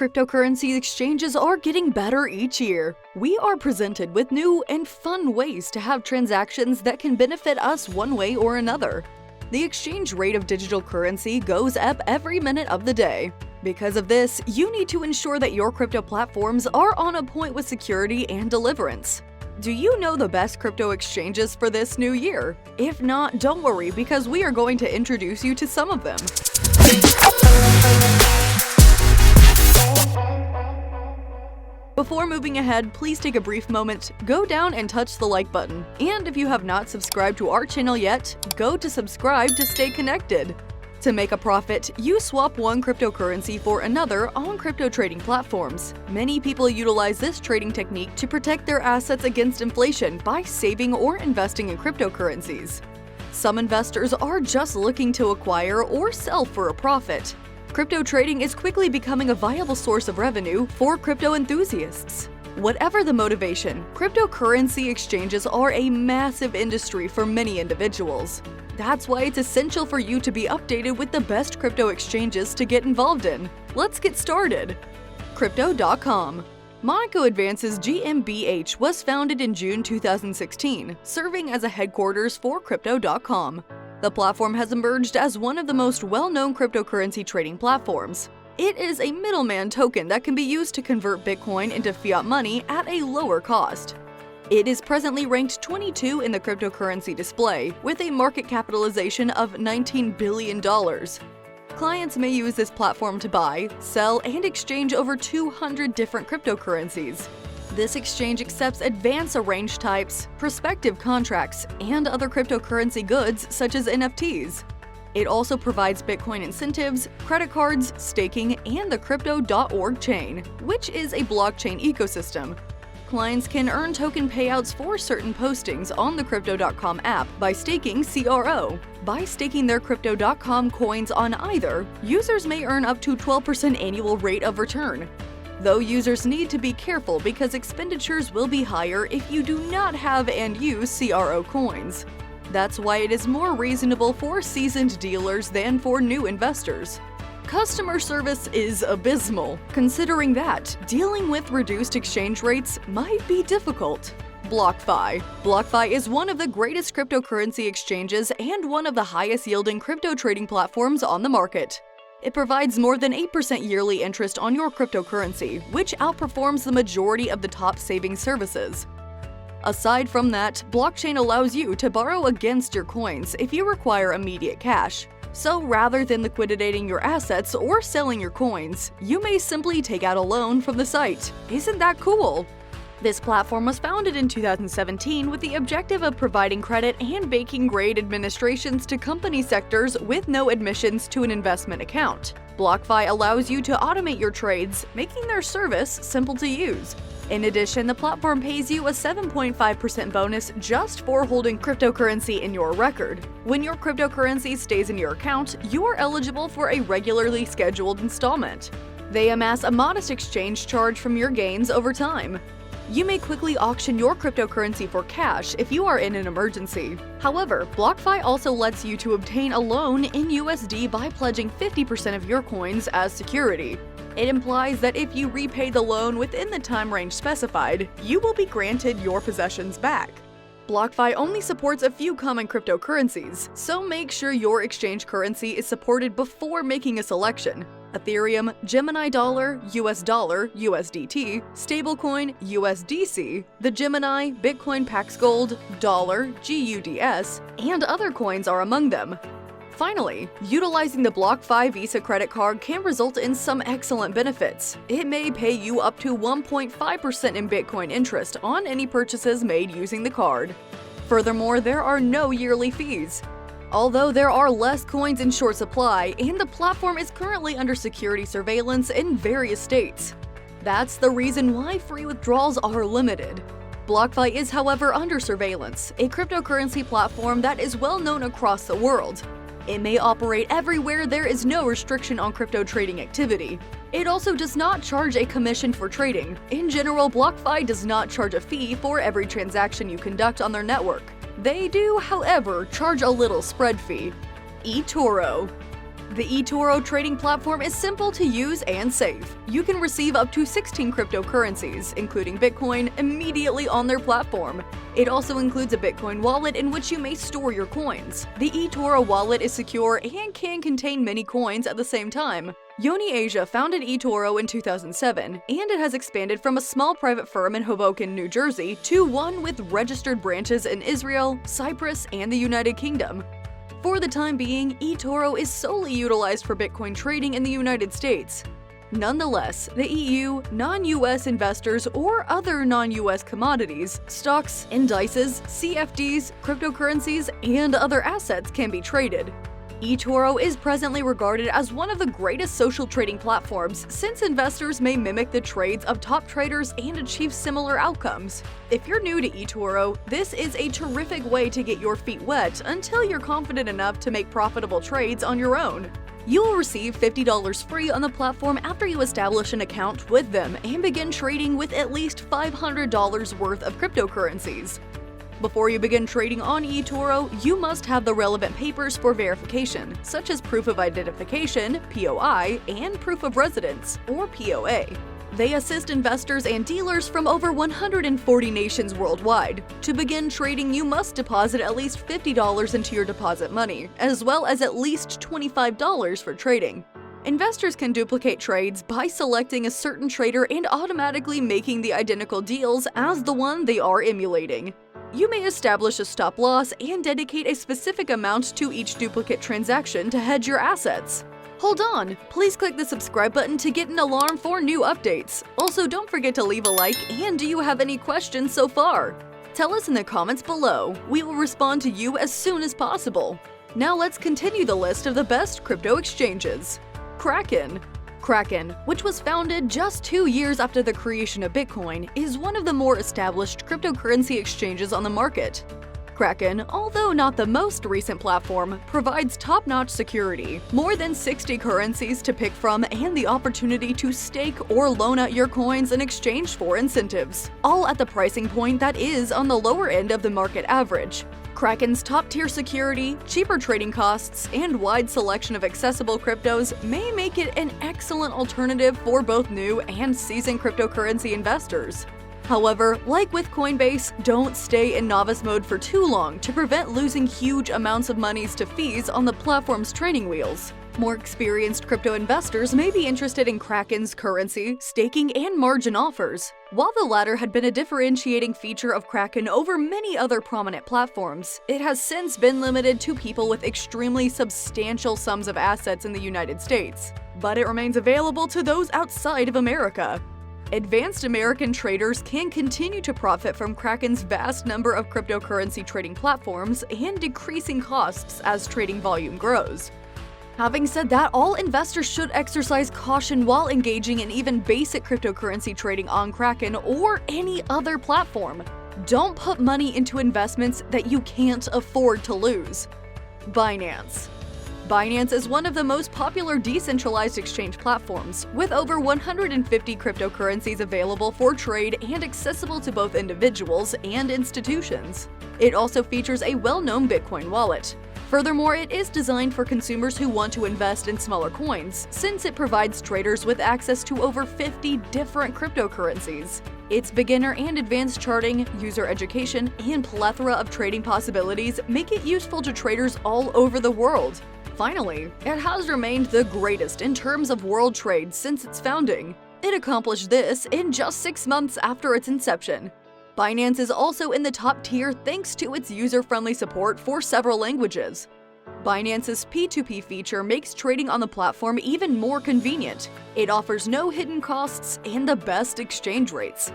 Cryptocurrency exchanges are getting better each year. We are presented with new and fun ways to have transactions that can benefit us one way or another. The exchange rate of digital currency goes up every minute of the day. Because of this, you need to ensure that your crypto platforms are on a point with security and deliverance. Do you know the best crypto exchanges for this new year? If not, don't worry, because we are going to introduce you to some of them. Before moving ahead, please take a brief moment, go down and touch the like button. And if you have not subscribed to our channel yet, go to subscribe to stay connected. To make a profit, you swap one cryptocurrency for another on crypto trading platforms. Many people utilize this trading technique to protect their assets against inflation by saving or investing in cryptocurrencies. Some investors are just looking to acquire or sell for a profit. Crypto trading is quickly becoming a viable source of revenue for crypto enthusiasts. Whatever the motivation, cryptocurrency exchanges are a massive industry for many individuals. That's why it's essential for you to be updated with the best crypto exchanges to get involved in. Let's get started. Crypto.com. MoneyIQ Advances GmbH was founded in June 2016, serving as a headquarters for Crypto.com. The platform has emerged as one of the most well-known cryptocurrency trading platforms. It is a middleman token that can be used to convert Bitcoin into fiat money at a lower cost. It is presently ranked 22 in the cryptocurrency display, with a market capitalization of $19 billion. Clients may use this platform to buy, sell, and exchange over 200 different cryptocurrencies. This exchange accepts advanced arranged types, prospective contracts, and other cryptocurrency goods such as NFTs. It also provides Bitcoin incentives, credit cards, staking, and the Crypto.org chain, which is a blockchain ecosystem. Clients can earn token payouts for certain postings on the Crypto.com app by staking CRO. By staking their Crypto.com coins on either, users may earn up to 12% annual rate of return. Though users need to be careful because expenditures will be higher if you do not have and use CRO coins. That's why it is more reasonable for seasoned dealers than for new investors. Customer service is abysmal, considering that dealing with reduced exchange rates might be difficult. BlockFi. BlockFi is one of the greatest cryptocurrency exchanges and one of the highest yielding crypto trading platforms on the market. It provides more than 8% yearly interest on your cryptocurrency, which outperforms the majority of the top savings services. Aside from that, blockchain allows you to borrow against your coins if you require immediate cash. So rather than liquidating your assets or selling your coins, you may simply take out a loan from the site. Isn't that cool? This platform was founded in 2017 with the objective of providing credit and banking-grade administrations to company sectors with no admissions to an investment account. BlockFi allows you to automate your trades, making their service simple to use. In addition, the platform pays you a 7.5% bonus just for holding cryptocurrency in your record. When your cryptocurrency stays in your account, you are eligible for a regularly scheduled installment. They amass a modest exchange charge from your gains over time. You may quickly auction your cryptocurrency for cash if you are in an emergency. However, BlockFi also lets you to obtain a loan in USD by pledging 50% of your coins as security. It implies that if you repay the loan within the time range specified, you will be granted your possessions back. BlockFi only supports a few common cryptocurrencies, so make sure your exchange currency is supported before making a selection. Ethereum, Gemini Dollar, US Dollar, USDT, Stablecoin, USDC, the Gemini, Bitcoin Pax Gold, Dollar, GUDS, and other coins are among them. Finally, utilizing the BlockFi Visa credit card can result in some excellent benefits. It may pay you up to 1.5% in Bitcoin interest on any purchases made using the card. Furthermore, there are no yearly fees. Although there are less coins in short supply, and the platform is currently under security surveillance in various states. That's the reason why free withdrawals are limited. BlockFi is, however, under surveillance, a cryptocurrency platform that is well known across the world. It may operate everywhere there is no restriction on crypto trading activity. It also does not charge a commission for trading. In general, BlockFi does not charge a fee for every transaction you conduct on their network. They do, however, charge a little spread fee. eToro. The eToro trading platform is simple to use and safe. You can receive up to 16 cryptocurrencies, including Bitcoin, immediately on their platform. It also includes a Bitcoin wallet in which you may store your coins. The eToro wallet is secure and can contain many coins at the same time. Yoni Asia founded eToro in 2007, and it has expanded from a small private firm in Hoboken, New Jersey, to one with registered branches in Israel, Cyprus, and the United Kingdom. For the time being, eToro is solely utilized for Bitcoin trading in the United States. Nonetheless, the EU, non-US investors, or other non-US commodities, stocks, indices, CFDs, cryptocurrencies, and other assets can be traded. eToro is presently regarded as one of the greatest social trading platforms since investors may mimic the trades of top traders and achieve similar outcomes. If you're new to eToro, this is a terrific way to get your feet wet until you're confident enough to make profitable trades on your own. You will receive $50 free on the platform after you establish an account with them and begin trading with at least $500 worth of cryptocurrencies. Before you begin trading on eToro, you must have the relevant papers for verification, such as proof of identification, POI, and proof of residence, or POA. They assist investors and dealers from over 140 nations worldwide. To begin trading, you must deposit at least $50 into your deposit money, as well as at least $25 for trading. Investors can duplicate trades by selecting a certain trader and automatically making the identical deals as the one they are emulating. You may establish a stop loss and dedicate a specific amount to each duplicate transaction to hedge your assets. Hold on, please click the subscribe button to get an alarm for new updates. Also, don't forget to leave a like, and do you have any questions so far? Tell us in the comments below. We will respond to you as soon as possible. Now let's continue the list of the best crypto exchanges. Kraken. Kraken, which was founded just 2 years after the creation of Bitcoin, is one of the more established cryptocurrency exchanges on the market. Kraken, although not the most recent platform, provides top-notch security, more than 60 currencies to pick from, and the opportunity to stake or loan out your coins in exchange for incentives, all at the pricing point that is on the lower end of the market average. Kraken's top-tier security, cheaper trading costs, and wide selection of accessible cryptos may make it an excellent alternative for both new and seasoned cryptocurrency investors. However, like with Coinbase, don't stay in novice mode for too long to prevent losing huge amounts of monies to fees on the platform's training wheels. More experienced crypto investors may be interested in Kraken's currency, staking, and margin offers. While the latter had been a differentiating feature of Kraken over many other prominent platforms, it has since been limited to people with extremely substantial sums of assets in the United States. But it remains available to those outside of America. Advanced American traders can continue to profit from Kraken's vast number of cryptocurrency trading platforms and decreasing costs as trading volume grows. Having said that, all investors should exercise caution while engaging in even basic cryptocurrency trading on Kraken or any other platform. Don't put money into investments that you can't afford to lose. Binance. Binance is one of the most popular decentralized exchange platforms, with over 150 cryptocurrencies available for trade and accessible to both individuals and institutions. It also features a well-known Bitcoin wallet. Furthermore, it is designed for consumers who want to invest in smaller coins, since it provides traders with access to over 50 different cryptocurrencies. Its beginner and advanced charting, user education, and plethora of trading possibilities make it useful to traders all over the world. Finally, it has remained the greatest in terms of world trade since its founding. It accomplished this in just 6 months after its inception. Binance is also in the top tier thanks to its user-friendly support for several languages. Binance's P2P feature makes trading on the platform even more convenient. It offers no hidden costs and the best exchange rates.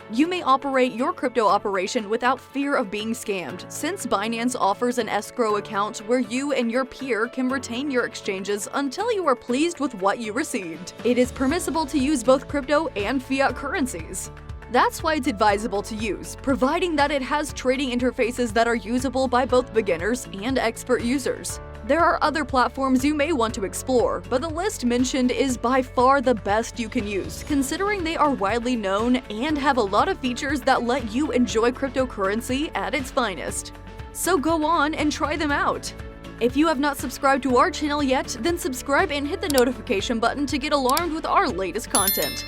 You may operate your crypto operation without fear of being scammed, since Binance offers an escrow account where you and your peer can retain your exchanges until you are pleased with what you received. It is permissible to use both crypto and fiat currencies. That's why it's advisable to use, providing that it has trading interfaces that are usable by both beginners and expert users. There are other platforms you may want to explore, but the list mentioned is by far the best you can use, considering they are widely known and have a lot of features that let you enjoy cryptocurrency at its finest. So go on and try them out! If you have not subscribed to our channel yet, then subscribe and hit the notification button to get alarmed with our latest content.